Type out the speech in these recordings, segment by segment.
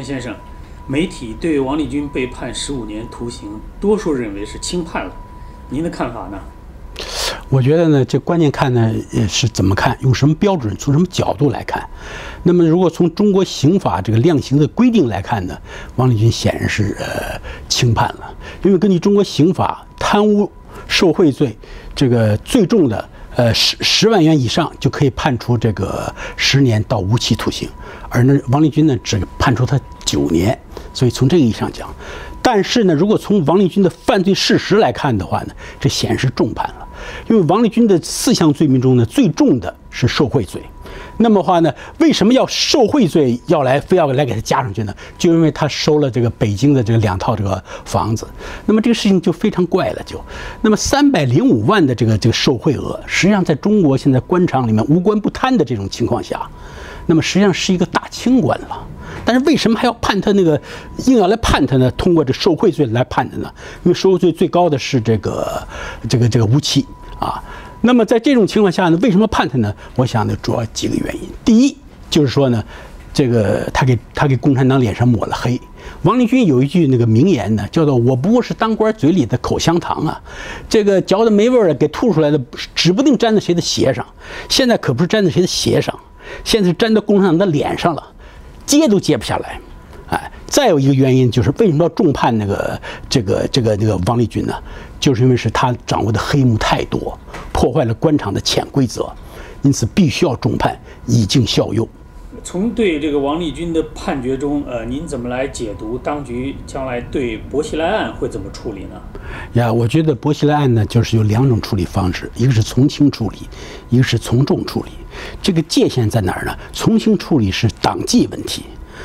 田先生，媒体对王立军被判15年徒刑，多数认为是轻判了，您的看法呢？我觉得呢，这关键看呢是怎么看，用什么标准，从什么角度来看。那么，如果从中国刑法这个量刑的规定来看呢，王立军显然是轻判了，因为根据中国刑法，贪污受贿罪这个最重的10万元以上就可以判处这个10年到无期徒刑，而呢王立军呢只判处他9年，所以从这个意义上讲。但是呢，如果从王立军的犯罪事实来看的话呢，这显然是重判了，因为王立军的4项罪名中呢，最重的是受贿罪。那么话呢，为什么要受贿罪非要来给他加上去呢？就因为他收了这个北京的这个2套这个房子。那么这个事情就非常怪了，那么305万的这个受贿额，实际上在中国现在官场里面无官不贪的这种情况下，那么实际上是一个大清官了。但是为什么还要判他硬要来判他呢？通过这受贿罪来判他呢？因为受贿罪最高的是这个无期啊。那么在这种情况下呢，为什么判他呢？我想呢，主要几个原因。第一就是说呢，他给共产党脸上抹了黑。王立军有一句名言呢，叫做“我不过是当官嘴里的口香糖啊，这个嚼的没味儿了，给吐出来的，指不定粘在谁的鞋上。现在可不是粘在谁的鞋上，现在是粘到共产党的脸上了。”接都接不下来，哎，再有一个原因就是为什么要重判王立军呢？就是因为是他掌握的黑幕太多，破坏了官场的潜规则，因此必须要重判，以儆效尤。从对这个王立军的判决中，您怎么来解读当局将来对薄熙来案会怎么处理呢？呀，我觉得薄熙来案呢，就是有2种处理方式，一个是从轻处理，一个是从重处理。这个界限在哪儿呢？从轻处理是党纪问题，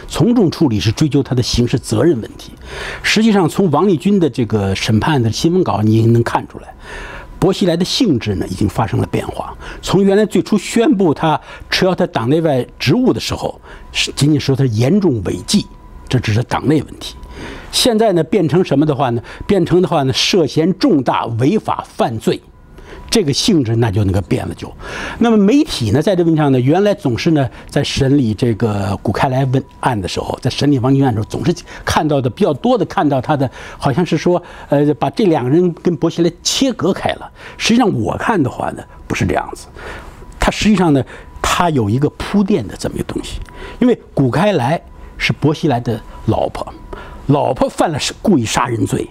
从重处理是追究他的刑事责任问题。实际上，从王立军的这个审判的新闻稿，你也能看出来，薄熙来的性质呢已经发生了变化。从原来最初宣布他撤销他党内外职务的时候，仅仅说他严重违纪，这只是党内问题。现在呢，变成什么的话呢？涉嫌重大违法犯罪。这个性质那就变了就，那么媒体呢，在这问题上呢，原来总是呢在审理这个谷开来案的时候，在审理王立军案的时候，总是看到的比较多的看到他的好像是说，把这2个人跟薄熙来切割开了。实际上我看的话呢，不是这样子，他实际上呢，他有一个铺垫的这么一个东西，因为谷开来是薄熙来的老婆犯了故意杀人罪，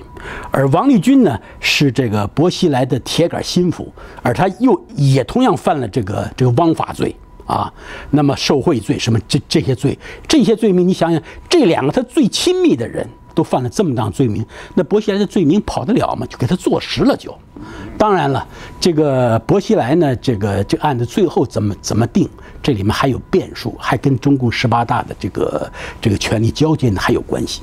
而王立军呢是这个薄熙来的铁杆心腹，而他也同样犯了这个枉法罪啊，那么受贿罪什么这些罪名，你想想，这2个他最亲密的人都犯了这么大罪名，那薄熙来的罪名跑得了吗？就给他坐实了就。当然了，这个薄熙来呢，这个案子最后怎么定，这里面还有变数，还跟中共18大的这个权力交接呢还有关系。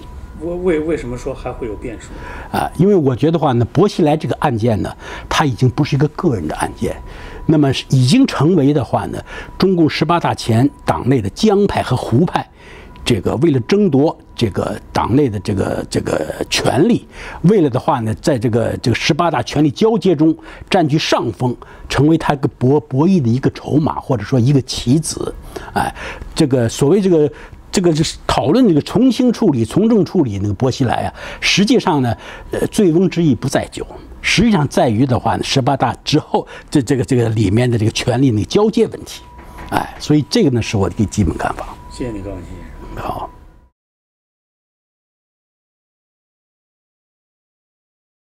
为什么说还会有变数啊？因为我觉得话呢，薄熙来这个案件呢，它已经不是一个个人的案件，那么已经成为的话呢，中共18大前党内的江派和胡派，这个为了争夺这个党内的这个权力，为了的话呢，在这个18大权力交接中占据上风，成为他博弈的一个筹码，或者说一个棋子，哎，这个所谓这个就是讨论这个从轻处理、从重处理薄熙来啊，实际上呢，醉翁之意不在酒，实际上在于的话呢，18大之后这个里面的这个权力交接问题，哎，所以这个呢是我的一个基本看法。谢谢你，高先生。好。